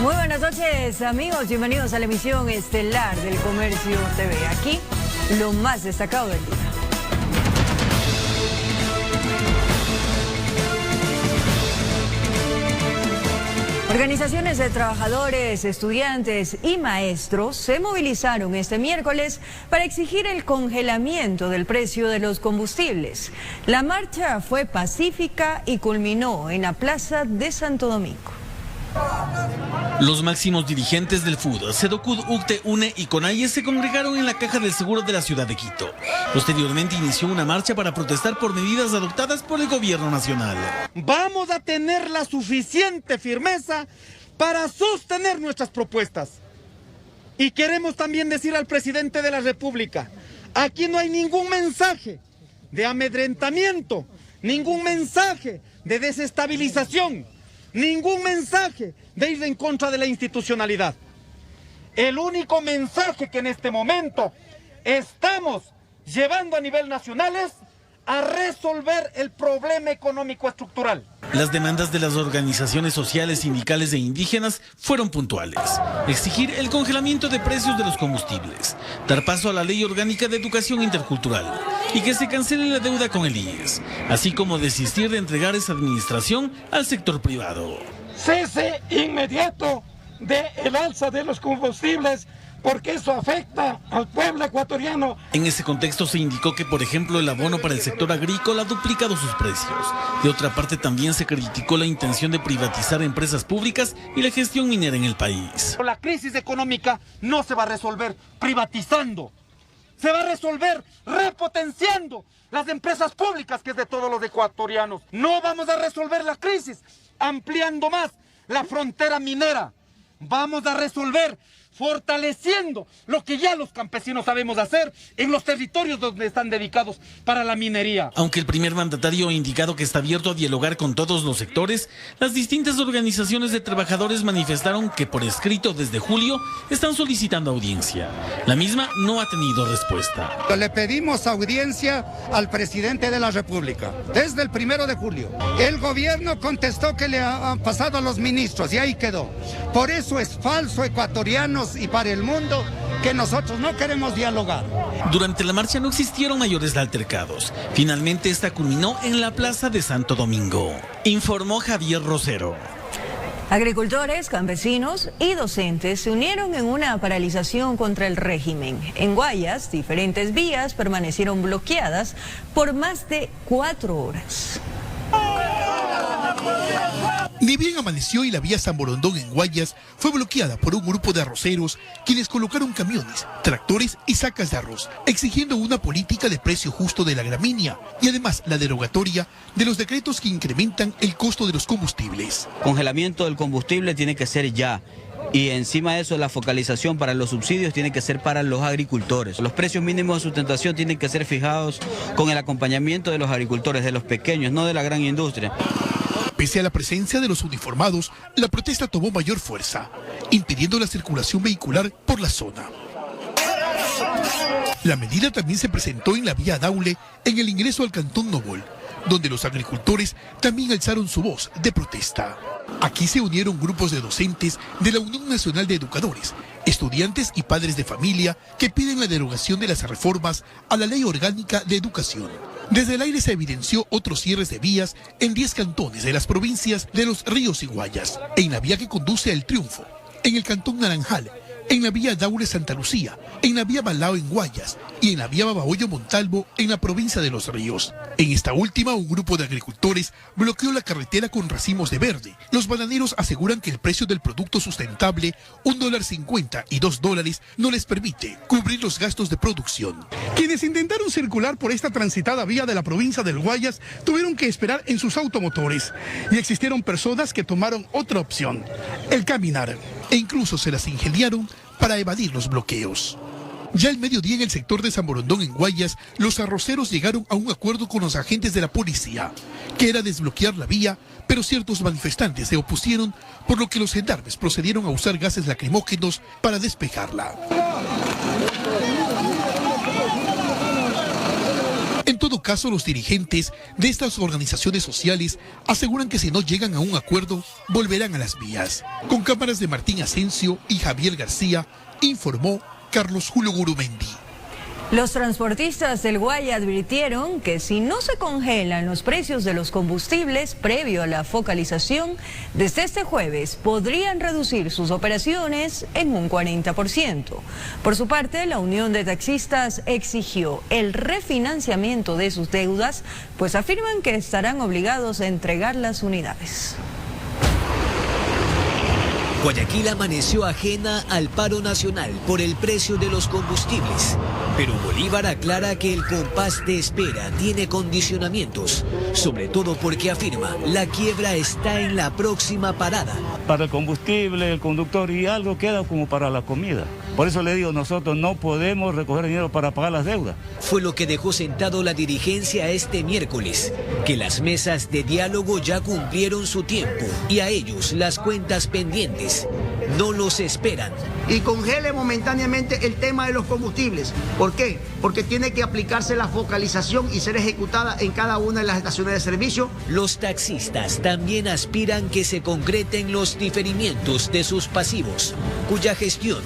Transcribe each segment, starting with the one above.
Muy buenas noches, amigos. Bienvenidos a la emisión estelar del Comercio TV. Aquí, lo más destacado del día. Organizaciones de trabajadores, estudiantes y maestros se movilizaron este miércoles para exigir el congelamiento del precio de los combustibles. La marcha fue pacífica y culminó en la Plaza de Santo Domingo. Los máximos dirigentes del FUD, SEDOCUD, UCTE, UNE y CONAIE se congregaron en la Caja del Seguro de la ciudad de Quito. Posteriormente inició una marcha para protestar por medidas adoptadas por el gobierno nacional. Vamos a tener la suficiente firmeza para sostener nuestras propuestas. Y queremos también decir al presidente de la República, aquí no hay ningún mensaje de amedrentamiento, ningún mensaje de desestabilización, ningún mensaje de ir en contra de la institucionalidad. El único mensaje que en este momento estamos llevando a nivel nacional es a resolver el problema económico estructural. Las demandas de las organizaciones sociales, sindicales e indígenas fueron puntuales. Exigir el congelamiento de precios de los combustibles, dar paso a la Ley Orgánica de Educación Intercultural y que se cancele la deuda con el IES, así como desistir de entregar esa administración al sector privado. Cese inmediato del alza de los combustibles, porque eso afecta al pueblo ecuatoriano. En ese contexto se indicó que, por ejemplo, el abono para el sector agrícola ha duplicado sus precios. De otra parte, también se criticó la intención de privatizar empresas públicas y la gestión minera en el país. La crisis económica no se va a resolver privatizando, se va a resolver repotenciando las empresas públicas, que es de todos los ecuatorianos. No vamos a resolver la crisis ampliando más la frontera minera. Vamos a resolver fortaleciendo lo que ya los campesinos sabemos hacer en los territorios donde están dedicados para la minería. Aunque el primer mandatario ha indicado que está abierto a dialogar con todos los sectores, las distintas organizaciones de trabajadores manifestaron que por escrito desde julio están solicitando audiencia. La misma no ha tenido respuesta. Le pedimos audiencia al presidente de la República desde el 1 de julio. El gobierno contestó que le han pasado a los ministros y ahí quedó. Por eso es falso, ecuatorianos y para el mundo, que nosotros no queremos dialogar. Durante la marcha no existieron mayores altercados. Finalmente esta culminó en la Plaza de Santo Domingo, informó Javier Rosero. Agricultores, campesinos y docentes se unieron en una paralización contra el régimen. En Guayas, diferentes vías permanecieron bloqueadas por más de 4 horas. Ni bien amaneció y la vía San Borondón en Guayas fue bloqueada por un grupo de arroceros quienes colocaron camiones, tractores y sacas de arroz, exigiendo una política de precio justo de la gramínea y además la derogatoria de los decretos que incrementan el costo de los combustibles. Congelamiento del combustible tiene que ser ya. Y encima de eso, la focalización para los subsidios tiene que ser para los agricultores. Los precios mínimos de sustentación tienen que ser fijados con el acompañamiento de los agricultores, de los pequeños, no de la gran industria. Pese a la presencia de los uniformados, la protesta tomó mayor fuerza, impidiendo la circulación vehicular por la zona. La medida también se presentó en la vía Daule, en el ingreso al Cantón Nobol, donde los agricultores también alzaron su voz de protesta. Aquí se unieron grupos de docentes de la Unión Nacional de Educadores, estudiantes y padres de familia que piden la derogación de las reformas a la Ley Orgánica de Educación. Desde el aire se evidenció otros cierres de vías en 10 cantones de las provincias de Los Ríos y Guayas, en la vía que conduce al Triunfo, en el Cantón Naranjal, en la vía Daule Santa Lucía, en la vía Balao en Guayas y en la vía Babahoyo Montalvo en la provincia de Los Ríos. En esta última, un grupo de agricultores bloqueó la carretera con racimos de verde. Los bananeros aseguran que el precio del producto sustentable, $1.50 y $2, no les permite cubrir los gastos de producción. Quienes intentaron circular por esta transitada vía de la provincia del Guayas tuvieron que esperar en sus automotores y existieron personas que tomaron otra opción, el caminar. E incluso se las ingeniaron para evadir los bloqueos. Ya al mediodía en el sector de San Borondón en Guayas, los arroceros llegaron a un acuerdo con los agentes de la policía, que era desbloquear la vía, pero ciertos manifestantes se opusieron, por lo que los gendarmes procedieron a usar gases lacrimógenos para despejarla. En todo caso, los dirigentes de estas organizaciones sociales aseguran que si no llegan a un acuerdo, volverán a las vías. Con cámaras de Martín Asensio y Javier García, informó Carlos Julio Gurumendi. Los transportistas del Guaya advirtieron que si no se congelan los precios de los combustibles previo a la focalización, desde este jueves podrían reducir sus operaciones en un 40%. Por su parte, la Unión de Taxistas exigió el refinanciamiento de sus deudas, pues afirman que estarán obligados a entregar las unidades. Guayaquil amaneció ajena al paro nacional por el precio de los combustibles, pero Bolívar aclara que el compás de espera tiene condicionamientos, sobre todo porque afirma la quiebra está en la próxima parada. Para el combustible, el conductor y algo queda como para la comida. Por eso le digo, nosotros no podemos recoger dinero para pagar las deudas. Fue lo que dejó sentado la dirigencia este miércoles, que las mesas de diálogo ya cumplieron su tiempo y a ellos las cuentas pendientes no los esperan. Y congele momentáneamente el tema de los combustibles. ¿Por qué? Porque tiene que aplicarse la focalización y ser ejecutada en cada una de las estaciones de servicio. Los taxistas también aspiran que se concreten los diferimientos de sus pasivos, cuya gestión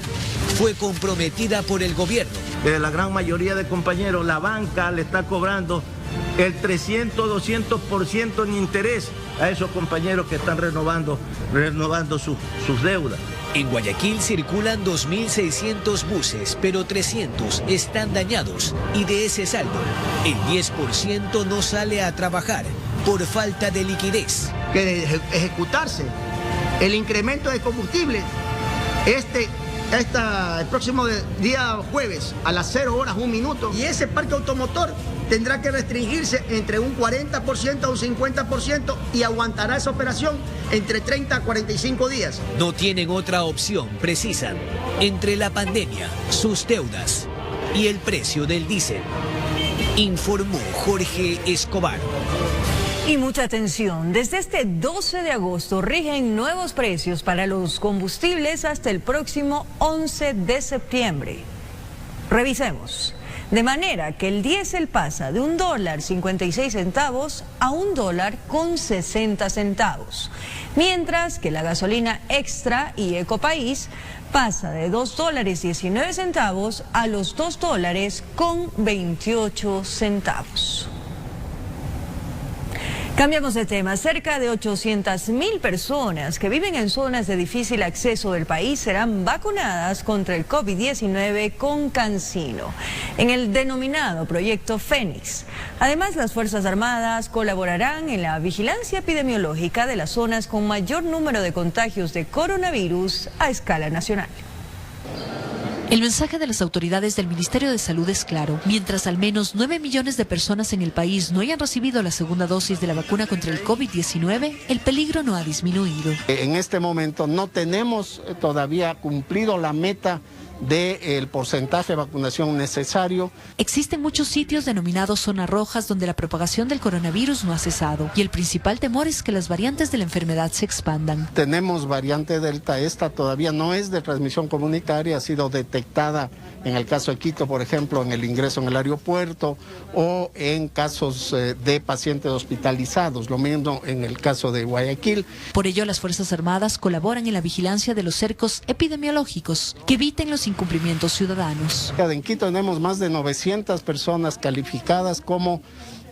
fue comprometida por el gobierno. La gran mayoría de compañeros, la banca le está cobrando el 300-200% en interés a esos compañeros que están renovando sus deudas. En Guayaquil circulan 2.600 buses, pero 300 están dañados y de ese saldo, el 10% no sale a trabajar por falta de liquidez. Que ejecutarse el incremento de combustible el próximo día jueves a las 0 horas 1 minuto, y ese parque automotor tendrá que restringirse entre un 40% a un 50% y aguantará esa operación entre 30 a 45 días. No tienen otra opción, precisan, entre la pandemia, sus deudas y el precio del diésel, informó Jorge Escobar. Y mucha atención, desde este 12 de agosto rigen nuevos precios para los combustibles hasta el próximo 11 de septiembre. Revisemos. De manera que el diésel pasa de $1.56 a $1.60, mientras que la gasolina extra y Ecopaís pasa de $2.19 a los $2.28. Cambiamos de tema. Cerca de 800.000 personas que viven en zonas de difícil acceso del país serán vacunadas contra el COVID-19 con CanSino, en el denominado Proyecto Fénix. Además, las Fuerzas Armadas colaborarán en la vigilancia epidemiológica de las zonas con mayor número de contagios de coronavirus a escala nacional. El mensaje de las autoridades del Ministerio de Salud es claro. Mientras al menos 9 millones de personas en el país no hayan recibido la segunda dosis de la vacuna contra el COVID-19, el peligro no ha disminuido. En este momento no tenemos todavía cumplido la meta del porcentaje de vacunación necesario. Existen muchos sitios denominados zonas rojas donde la propagación del coronavirus no ha cesado y el principal temor es que las variantes de la enfermedad se expandan. Tenemos variante Delta, esta todavía no es de transmisión comunitaria, ha sido detectada en el caso de Quito, por ejemplo, en el ingreso en el aeropuerto o en casos de pacientes hospitalizados, lo mismo en el caso de Guayaquil. Por ello, las Fuerzas Armadas colaboran en la vigilancia de los cercos epidemiológicos que eviten los incumplimientos ciudadanos. En Quito tenemos más de 900 personas calificadas como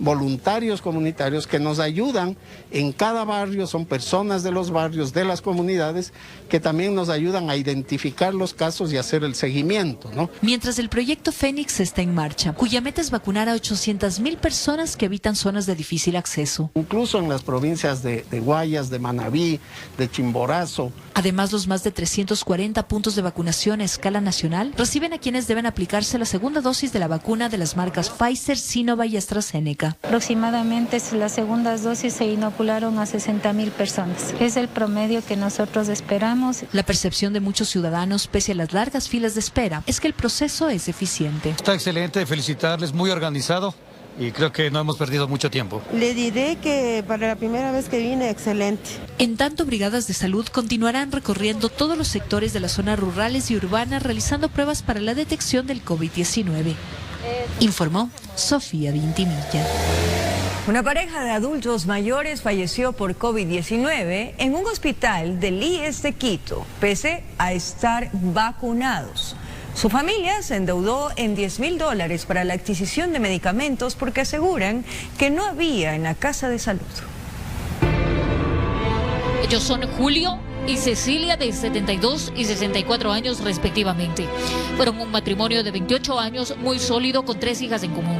voluntarios comunitarios que nos ayudan en cada barrio, son personas de los barrios, de las comunidades, que también nos ayudan a identificar los casos y hacer el seguimiento, ¿no? Mientras el proyecto Fénix está en marcha, cuya meta es vacunar a 800.000 personas que habitan zonas de difícil acceso. Incluso en las provincias de Guayas, de Manabí, de Chimborazo. Además, los más de 340 puntos de vacunación a escala nacional reciben a quienes deben aplicarse la segunda dosis de la vacuna de las marcas Pfizer, Sinovac y AstraZeneca. Aproximadamente las segundas dosis se inocularon a 60.000 personas. Es el promedio que nosotros esperamos. La percepción de muchos ciudadanos, pese a las largas filas de espera, es que el proceso es eficiente. Está excelente, felicitarles, muy organizado. Y creo que no hemos perdido mucho tiempo. Le diré que para la primera vez que vine, excelente. En tanto, brigadas de salud continuarán recorriendo todos los sectores de las zonas rurales y urbanas realizando pruebas para la detección del COVID-19. Informó Sofía Vintimilla. Una pareja de adultos mayores falleció por COVID-19 en un hospital del IES de Quito, pese a estar vacunados. Su familia se endeudó en $10.000 para la adquisición de medicamentos porque aseguran que no había en la casa de salud. Ellos son Julio y Cecilia, de 72 y 64 años respectivamente. Fueron un matrimonio de 28 años muy sólido con 3 hijas en común.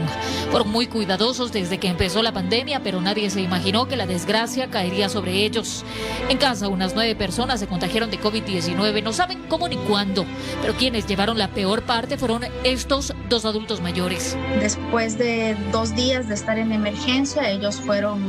Fueron muy cuidadosos desde que empezó la pandemia, pero nadie se imaginó que la desgracia caería sobre ellos. En casa, unas 9 personas se contagiaron de COVID-19. No saben cómo ni cuándo, pero quienes llevaron la peor parte fueron estos 2 adultos mayores. Después de 2 días de estar en emergencia, ellos fueron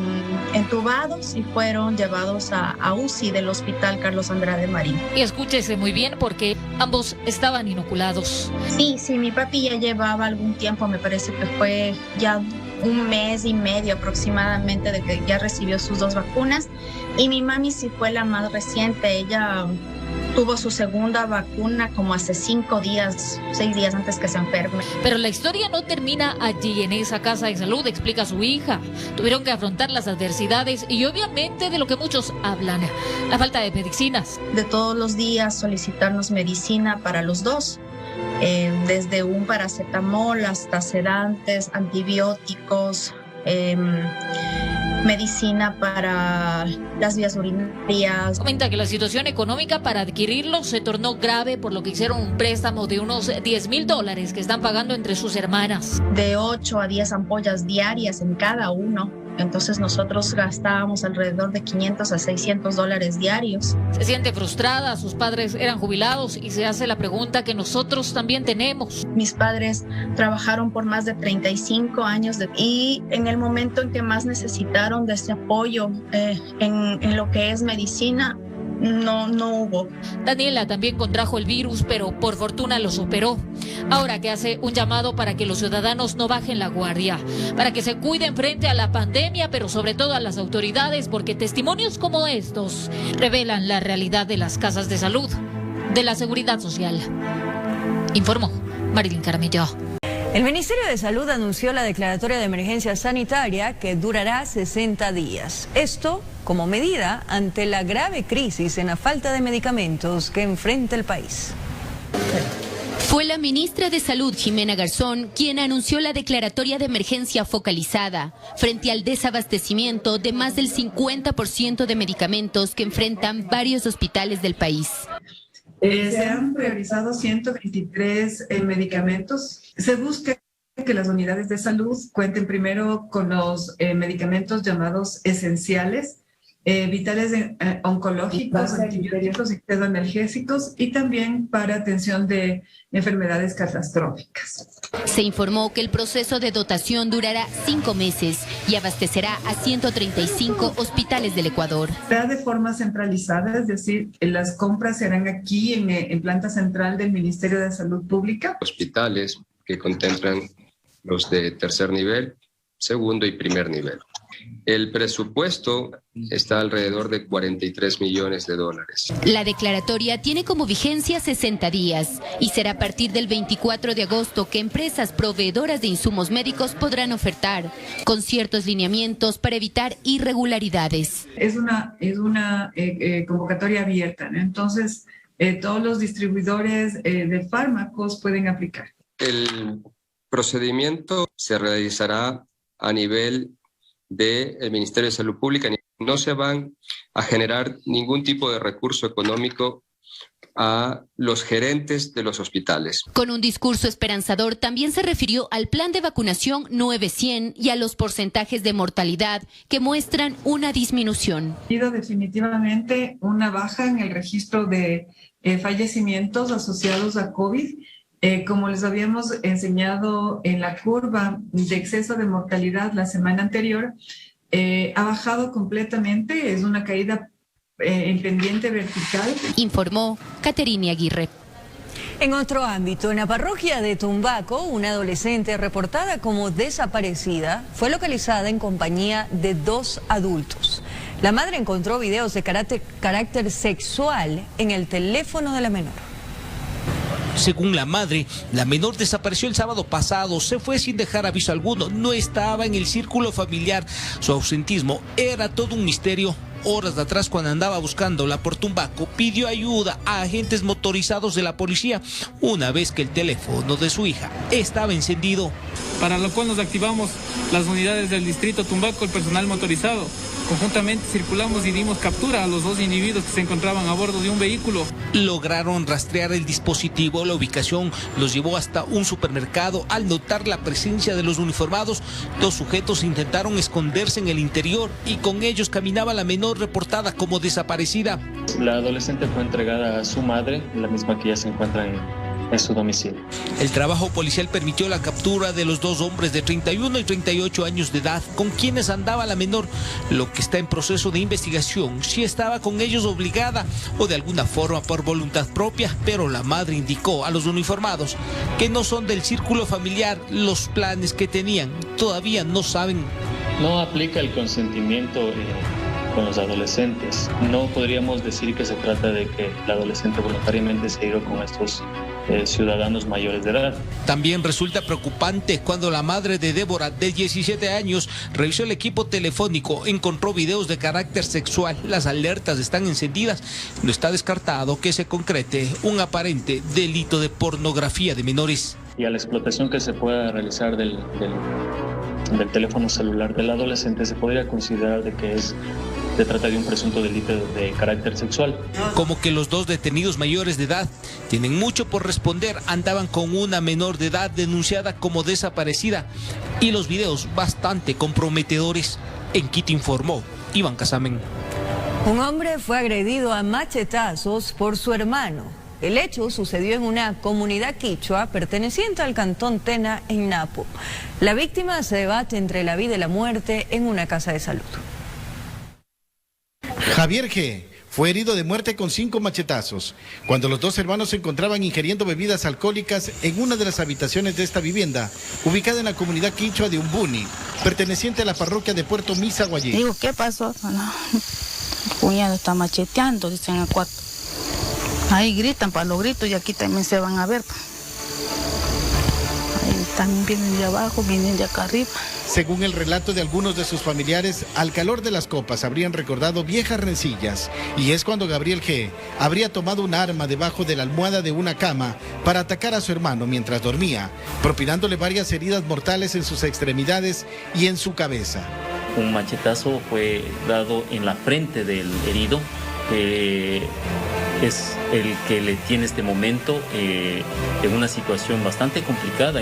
entubados y fueron llevados a UCI del hospital Carlos Andrade Marín. Y escúchese muy bien porque ambos estaban inoculados. Sí, mi papi ya llevaba algún tiempo, me parece que fue ya 1 mes y medio aproximadamente de que ya recibió sus 2 vacunas. Y mi mami sí fue la más reciente, ella tuvo su segunda vacuna como hace 5 días, 6 días antes que se enferme. Pero la historia no termina allí, en esa casa de salud, explica su hija. Tuvieron que afrontar las adversidades y obviamente de lo que muchos hablan, la falta de medicinas. De todos los días solicitarnos medicina para los 2. Desde un paracetamol hasta sedantes, antibióticos, medicina para las vías urinarias. Comenta que la situación económica para adquirirlos se tornó grave, por lo que hicieron un préstamo de unos $10.000 que están pagando entre sus hermanas. De 8 a 10 ampollas diarias en cada uno. Entonces nosotros gastábamos alrededor de $500 a $600 diarios. Se siente frustrada, sus padres eran jubilados y se hace la pregunta que nosotros también tenemos. Mis padres trabajaron por más de 35 años y en el momento en que más necesitaron de ese apoyo en lo que es medicina, no hubo. Daniela también contrajo el virus, pero por fortuna lo superó. Ahora que hace un llamado para que los ciudadanos no bajen la guardia, para que se cuiden frente a la pandemia, pero sobre todo a las autoridades, porque testimonios como estos revelan la realidad de las casas de salud, de la seguridad social. Informó Marilyn Caramillo. El Ministerio de Salud anunció la declaratoria de emergencia sanitaria que durará 60 días. Esto como medida ante la grave crisis en la falta de medicamentos que enfrenta el país. Fue la ministra de Salud, Jimena Garzón, quien anunció la declaratoria de emergencia focalizada frente al desabastecimiento de más del 50% de medicamentos que enfrentan varios hospitales del país. Se han priorizado 123 medicamentos. Se busca que las unidades de salud cuenten primero con los medicamentos llamados esenciales, vitales oncológicos, antibióticos y analgésicos, y también para atención de enfermedades catastróficas. Se informó que el proceso de dotación durará 5 meses y abastecerá a 135 hospitales del Ecuador. Será de forma centralizada, es decir, las compras se harán aquí en planta central del Ministerio de Salud Pública. Hospitales que contemplan los de tercer nivel, segundo y primer nivel. El presupuesto está alrededor de $43 millones. La declaratoria tiene como vigencia 60 días y será a partir del 24 de agosto que empresas proveedoras de insumos médicos podrán ofertar, con ciertos lineamientos para evitar irregularidades. Es una convocatoria abierta, ¿no? Entonces todos los distribuidores de fármacos pueden aplicar. El procedimiento se realizará a nivel del Ministerio de Salud Pública. No se van a generar ningún tipo de recurso económico a los gerentes de los hospitales. Con un discurso esperanzador, también se refirió al plan de vacunación 900 y a los porcentajes de mortalidad que muestran una disminución. Ha habido definitivamente una baja en el registro de fallecimientos asociados a COVID. Como les habíamos enseñado en la curva de exceso de mortalidad la semana anterior, ha bajado completamente, es una caída en pendiente vertical. Informó Caterina Aguirre. En otro ámbito, en la parroquia de Tumbaco, una adolescente reportada como desaparecida fue localizada en compañía de 2 adultos. La madre encontró videos de carácter sexual en el teléfono de la menor. Según la madre, la menor desapareció el sábado pasado, se fue sin dejar aviso alguno, no estaba en el círculo familiar. Su ausentismo era todo un misterio. Horas de atrás, cuando andaba buscándola por Tumbaco, pidió ayuda a agentes motorizados de la policía, una vez que el teléfono de su hija estaba encendido. Para lo cual nos activamos las unidades del distrito Tumbaco, el personal motorizado. Conjuntamente circulamos y dimos captura a los 2 individuos que se encontraban a bordo de un vehículo. Lograron rastrear el dispositivo, la ubicación los llevó hasta un supermercado. Al notar la presencia de los uniformados, 2 sujetos intentaron esconderse en el interior y con ellos caminaba la menor reportada como desaparecida. La adolescente fue entregada a su madre, la misma que ya se encuentra en su domicilio. El trabajo policial permitió la captura de los 2 hombres de 31 y 38 años de edad con quienes andaba la menor, lo que está en proceso de investigación, si estaba con ellos obligada o de alguna forma por voluntad propia, pero la madre indicó a los uniformados que no son del círculo familiar. Los planes que tenían todavía no saben. No aplica el consentimiento con los adolescentes. No podríamos decir que se trata de que el adolescente voluntariamente se ha ido con estos ciudadanos mayores de edad. También resulta preocupante cuando la madre de Débora, de 17 años, revisó el equipo telefónico, encontró videos de carácter sexual. Las alertas están encendidas. No está descartado que se concrete un aparente delito de pornografía de menores. Y a la explotación que se pueda realizar del teléfono celular del adolescente se podría considerar de que se trata de un presunto delito de carácter sexual. Como que los 2 detenidos mayores de edad tienen mucho por responder, andaban con una menor de edad denunciada como desaparecida y los videos bastante comprometedores. En Quito informó Iván Casamen. Un hombre fue agredido a machetazos por su hermano. El hecho sucedió en una comunidad quichua perteneciente al cantón Tena, en Napo. La víctima se debate entre la vida y la muerte en una casa de salud. Javier G. fue herido de muerte con 5 machetazos cuando los 2 hermanos se encontraban ingiriendo bebidas alcohólicas en una de las habitaciones de esta vivienda, ubicada en la comunidad quichua de Umbuni, perteneciente a la parroquia de Puerto Misa, Guayí. Digo, ¿qué pasó? Bueno, el cuñado está macheteando, dicen a 4. Ahí gritan para los gritos y aquí también se van a ver. Ahí también vienen de abajo, vienen de acá arriba. Según el relato de algunos de sus familiares, al calor de las copas habrían recordado viejas rencillas, y es cuando Gabriel G. habría tomado un arma debajo de la almohada de una cama para atacar a su hermano mientras dormía, propinándole varias heridas mortales en sus extremidades y en su cabeza. Un machetazo fue dado en la frente del herido, es el que le tiene este momento en una situación bastante complicada.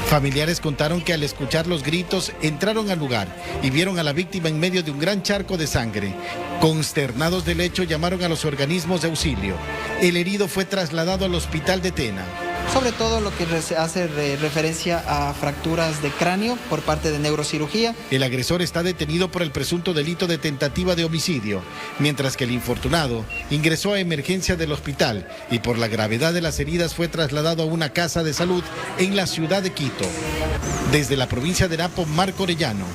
Familiares contaron que al escuchar los gritos entraron al lugar y vieron a la víctima en medio de un gran charco de sangre. Consternados del hecho, llamaron a los organismos de auxilio. El herido fue trasladado al hospital de Tena. Sobre todo lo que hace referencia a fracturas de cráneo por parte de neurocirugía. El agresor está detenido por el presunto delito de tentativa de homicidio, mientras que el infortunado ingresó a emergencia del hospital y por la gravedad de las heridas fue trasladado a una casa de salud en la ciudad de Quito. Desde la provincia de Napo, Marco Orellano.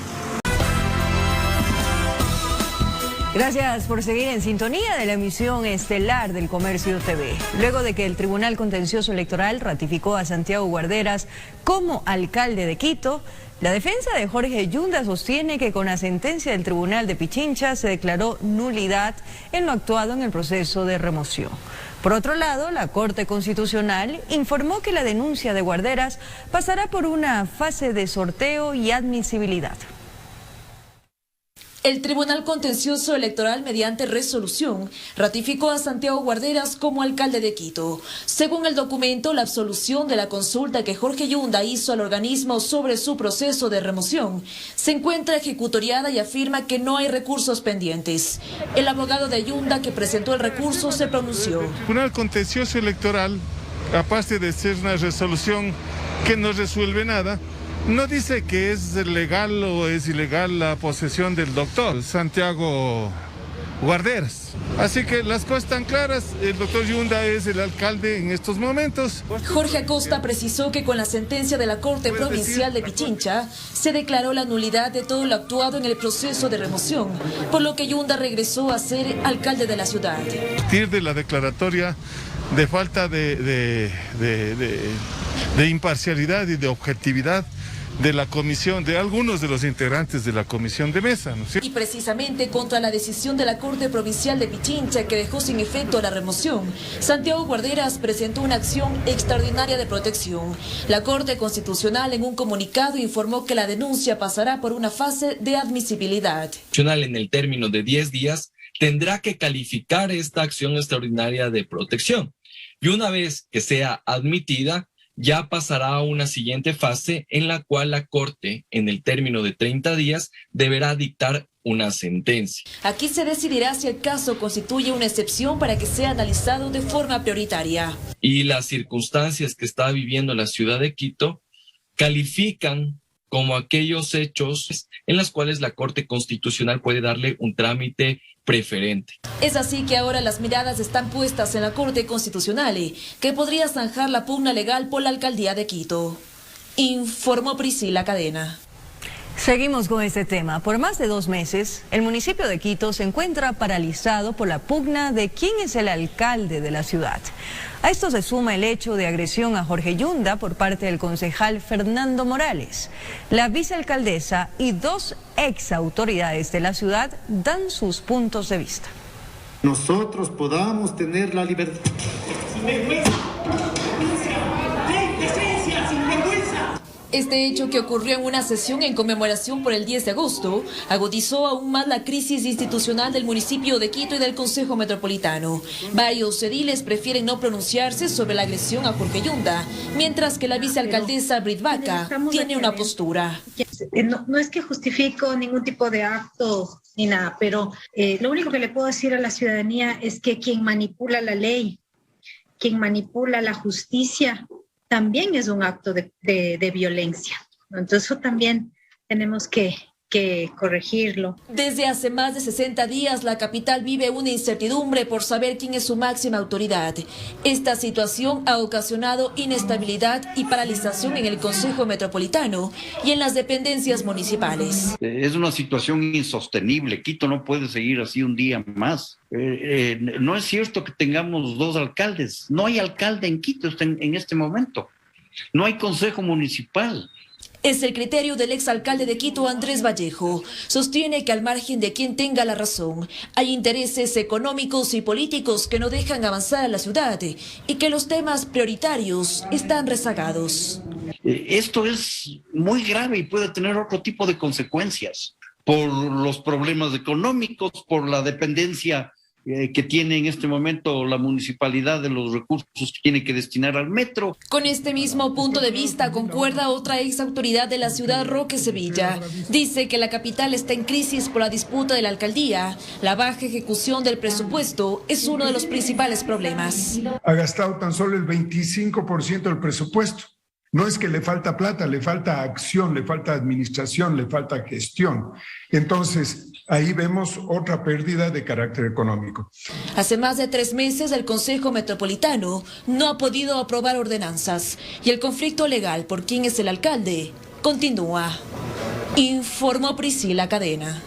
Gracias por seguir en sintonía de la emisión estelar del Comercio TV. Luego de que el Tribunal Contencioso Electoral ratificó a Santiago Guarderas como alcalde de Quito, la defensa de Jorge Yunda sostiene que con la sentencia del Tribunal de Pichincha se declaró nulidad en lo actuado en el proceso de remoción. Por otro lado, la Corte Constitucional informó que la denuncia de Guarderas pasará por una fase de sorteo y admisibilidad. El Tribunal Contencioso Electoral, mediante resolución, ratificó a Santiago Guarderas como alcalde de Quito. Según el documento, la absolución de la consulta que Jorge Yunda hizo al organismo sobre su proceso de remoción se encuentra ejecutoriada y afirma que no hay recursos pendientes. El abogado de Yunda que presentó el recurso se pronunció. El Tribunal Contencioso Electoral, aparte de ser una resolución que no resuelve nada, no dice que es legal o es ilegal la posesión del doctor Santiago Guarderas. Así que las cosas están claras, el doctor Yunda es el alcalde en estos momentos. Jorge Acosta precisó que con la sentencia de la Corte Provincial de Pichincha se declaró la nulidad de todo lo actuado en el proceso de remoción, por lo que Yunda regresó a ser alcalde de la ciudad. A partir de la declaratoria de falta de imparcialidad y de objetividad de la comisión, de algunos de los integrantes de la comisión de mesa, ¿no es cierto? Y precisamente contra la decisión de la Corte Provincial de Pichincha que dejó sin efecto la remoción, Santiago Guarderas presentó una acción extraordinaria de protección. La Corte Constitucional en un comunicado informó que la denuncia pasará por una fase de admisibilidad. En el término de 10 días tendrá que calificar esta acción extraordinaria de protección y una vez que sea admitida, ya pasará a una siguiente fase en la cual la Corte, en el término de 30 días, deberá dictar una sentencia. Aquí se decidirá si el caso constituye una excepción para que sea analizado de forma prioritaria. Y las circunstancias que está viviendo la ciudad de Quito califican como aquellos hechos en los cuales la Corte Constitucional puede darle un trámite preferente. Es así que ahora las miradas están puestas en la Corte Constitucional, que podría zanjar la pugna legal por la alcaldía de Quito. Informó Priscila Cadena. Seguimos con este tema. Por más de 2 meses, el municipio de Quito se encuentra paralizado por la pugna de quién es el alcalde de la ciudad. A esto se suma el hecho de agresión a Jorge Yunda por parte del concejal Fernando Morales. La vicealcaldesa y 2 exautoridades de la ciudad dan sus puntos de vista. Nosotros podamos tener la libertad. Este hecho, que ocurrió en una sesión en conmemoración por el 10 de agosto, agudizó aún más la crisis institucional del municipio de Quito y del Consejo Metropolitano. Varios ediles prefieren no pronunciarse sobre la agresión a Jorge Yunda, mientras que la vicealcaldesa Brit Vaca tiene una postura. No es que justifico ningún tipo de acto ni nada, pero lo único que le puedo decir a la ciudadanía es que quien manipula la ley, quien manipula la justicia, también es un acto de violencia. Entonces eso también tenemos que corregirlo. Desde hace más de 60 días la capital vive una incertidumbre por saber quién es su máxima autoridad. Esta situación ha ocasionado inestabilidad y paralización en el Consejo Metropolitano y en las dependencias municipales. Es una situación insostenible. Quito no puede seguir así un día más. No es cierto que tengamos 2 alcaldes. No hay alcalde en Quito en este momento. No hay consejo municipal. Es el criterio del exalcalde de Quito, Andrés Vallejo. Sostiene que al margen de quien tenga la razón, hay intereses económicos y políticos que no dejan avanzar a la ciudad y que los temas prioritarios están rezagados. Esto es muy grave y puede tener otro tipo de consecuencias por los problemas económicos, por la dependencia que tiene en este momento la municipalidad de los recursos que tiene que destinar al metro. Con este mismo punto de vista concuerda otra ex autoridad de la ciudad, Roque Sevilla. Dice que la capital está en crisis por la disputa de la alcaldía. La baja ejecución del presupuesto es uno de los principales problemas. Ha gastado tan solo el 25% del presupuesto. No es que le falta plata, le falta acción, le falta administración, le falta gestión. Entonces, ahí vemos otra pérdida de carácter económico. Hace más de 3 meses el Consejo Metropolitano no ha podido aprobar ordenanzas y el conflicto legal por quién es el alcalde continúa. Informó Priscila Cadena.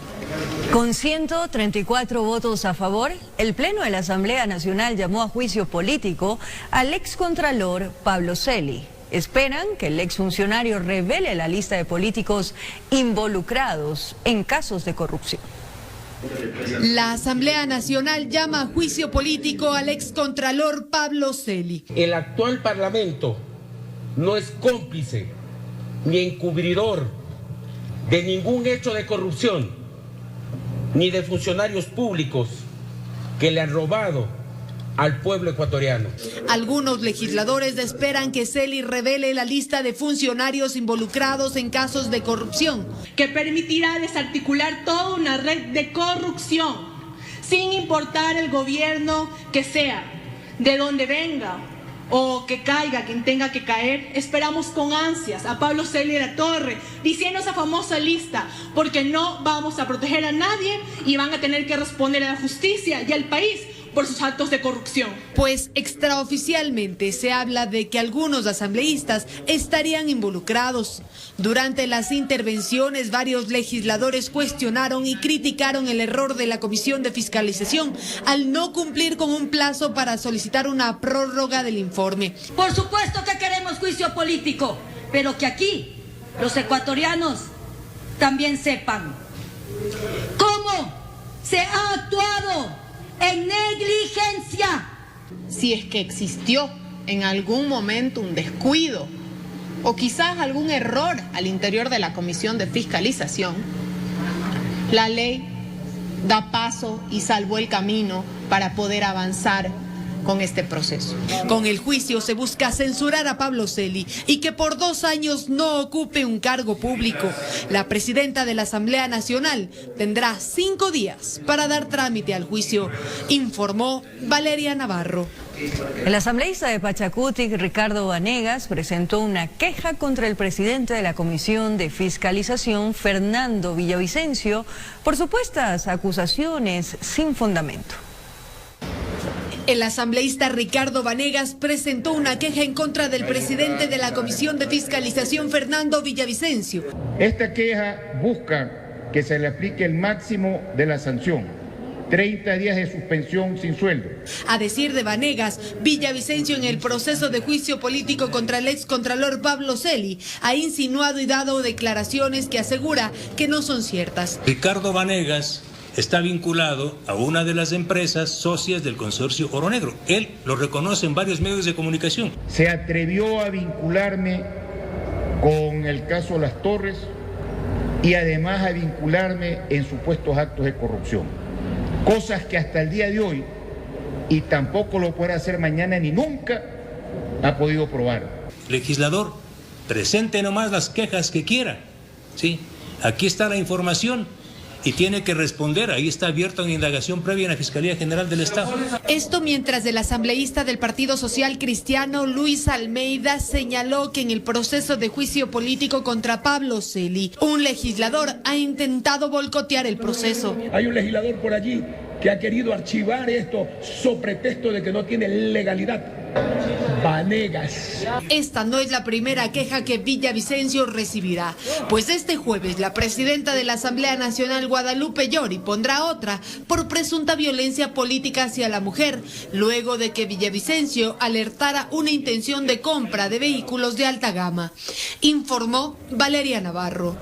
Con 134 votos a favor, el Pleno de la Asamblea Nacional llamó a juicio político al excontralor Pablo Celi. Esperan que el exfuncionario revele la lista de políticos involucrados en casos de corrupción. La Asamblea Nacional llama a juicio político al excontralor Pablo Celi. El actual Parlamento no es cómplice ni encubridor de ningún hecho de corrupción, ni de funcionarios públicos que le han robado al pueblo ecuatoriano. Algunos legisladores esperan que Celi revele la lista de funcionarios involucrados en casos de corrupción, que permitirá desarticular toda una red de corrupción, sin importar el gobierno que sea, de donde venga o que caiga quien tenga que caer. Esperamos con ansias a Pablo Celi de la Torre diciendo esa famosa lista, porque no vamos a proteger a nadie y van a tener que responder a la justicia y al país por sus actos de corrupción. Pues extraoficialmente se habla de que algunos asambleístas estarían involucrados. Durante las intervenciones, varios legisladores cuestionaron y criticaron el error de la Comisión de Fiscalización al no cumplir con un plazo para solicitar una prórroga del informe. Por supuesto que queremos juicio político, pero que aquí los ecuatorianos también sepan cómo se ha actuado en negligencia. Si es que existió en algún momento un descuido o quizás algún error al interior de la Comisión de Fiscalización, la ley da paso y salvó el camino para poder avanzar con este proceso. Con el juicio se busca censurar a Pablo Celi y que por 2 años no ocupe un cargo público. La presidenta de la Asamblea Nacional tendrá 5 días para dar trámite al juicio, informó Valeria Navarro. El asambleísta de Pachacuti, Ricardo Vanegas, presentó una queja contra el presidente de la Comisión de Fiscalización, Fernando Villavicencio, por supuestas acusaciones sin fundamento. El asambleísta Ricardo Vanegas presentó una queja en contra del presidente de la Comisión de Fiscalización, Fernando Villavicencio. Esta queja busca que se le aplique el máximo de la sanción, 30 días de suspensión sin sueldo. A decir de Vanegas, Villavicencio en el proceso de juicio político contra el excontralor Pablo Celi ha insinuado y dado declaraciones que asegura que no son ciertas. Ricardo Vanegas está vinculado a una de las empresas socias del consorcio Oro Negro. Él lo reconoce en varios medios de comunicación. Se atrevió a vincularme con el caso Las Torres y además a vincularme en supuestos actos de corrupción. Cosas que hasta el día de hoy, y tampoco lo puede hacer mañana ni nunca, ha podido probar. Legislador, presente nomás las quejas que quiera. ¿Sí? Aquí está la información. Y tiene que responder, ahí está abierta una indagación previa en la Fiscalía General del Estado. Esto mientras el asambleísta del Partido Social Cristiano, Luis Almeida, señaló que en el proceso de juicio político contra Pablo Celi, un legislador ha intentado boicotear el proceso. Hay un legislador por allí que ha querido archivar esto sobre pretexto de que no tiene legalidad. Vanegas. Esta no es la primera queja que Villavicencio recibirá, pues este jueves la presidenta de la Asamblea Nacional, Guadalupe Llori, pondrá otra por presunta violencia política hacia la mujer, luego de que Villavicencio alertara una intención de compra de vehículos de alta gama, informó Valeria Navarro.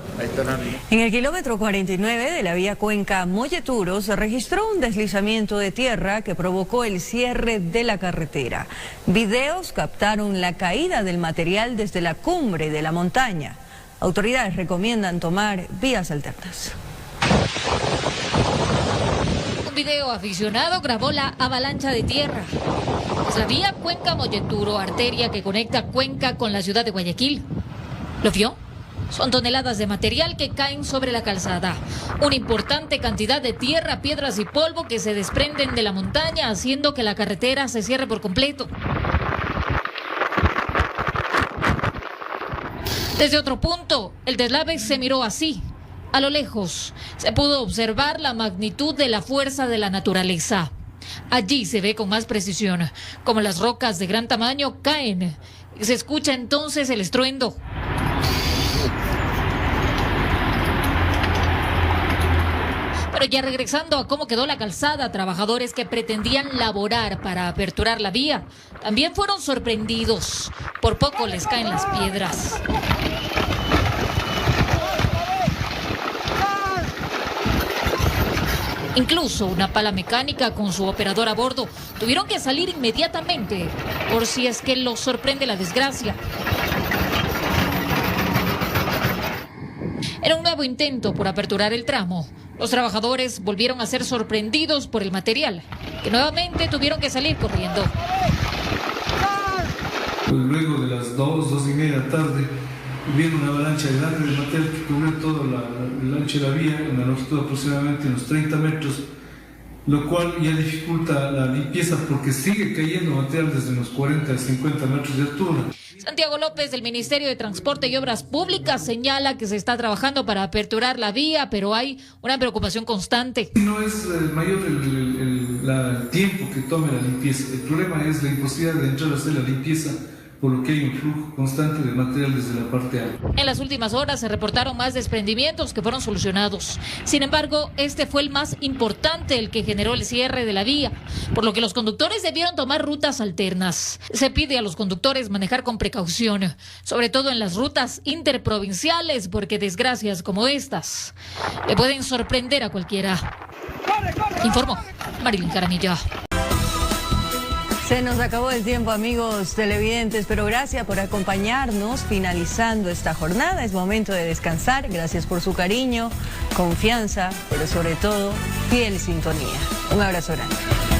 En el kilómetro 49 de la vía Cuenca-Molleturo se registró un deslizamiento de tierra que provocó el cierre de la carretera. Videos captaron la caída del material desde la cumbre de la montaña. Autoridades recomiendan tomar vías alternas. Un video aficionado grabó la avalancha de tierra. Es la vía Cuenca-Molleturo, arteria que conecta Cuenca con la ciudad de Guayaquil. ¿Lo vio? Son toneladas de material que caen sobre la calzada. Una importante cantidad de tierra, piedras y polvo que se desprenden de la montaña, haciendo que la carretera se cierre por completo. Desde otro punto, el deslave se miró así. A lo lejos, se pudo observar la magnitud de la fuerza de la naturaleza. Allí se ve con más precisión cómo las rocas de gran tamaño caen. Y se escucha entonces el estruendo. Pero ya regresando a cómo quedó la calzada, trabajadores que pretendían laborar para aperturar la vía también fueron sorprendidos. Por poco les caen las piedras. Incluso una pala mecánica con su operador a bordo tuvieron que salir inmediatamente por si es que los sorprende la desgracia. Era un nuevo intento por aperturar el tramo. Los trabajadores volvieron a ser sorprendidos por el material, que nuevamente tuvieron que salir corriendo. Luego de las 2:30 de la tarde, viene una avalancha grande de material que cubrió toda el ancho de la vía, en la longitud aproximadamente unos 30 metros, lo cual ya dificulta la limpieza porque sigue cayendo material desde unos 40 a 50 metros de altura. Santiago López del Ministerio de Transporte y Obras Públicas señala que se está trabajando para aperturar la vía, pero hay una preocupación constante. No es mayor el tiempo que tome la limpieza. El problema es la imposibilidad de entrar a hacer la limpieza, por lo que hay un flujo constante de material desde la parte alta. En las últimas horas se reportaron más desprendimientos que fueron solucionados. Sin embargo, este fue el más importante, el que generó el cierre de la vía, por lo que los conductores debieron tomar rutas alternas. Se pide a los conductores manejar con precaución, sobre todo en las rutas interprovinciales, porque desgracias como estas le pueden sorprender a cualquiera. Informó Marilyn Jaramillo. Se nos acabó el tiempo, amigos televidentes, pero gracias por acompañarnos finalizando esta jornada. Es momento de descansar. Gracias por su cariño, confianza, pero sobre todo, fiel sintonía. Un abrazo grande.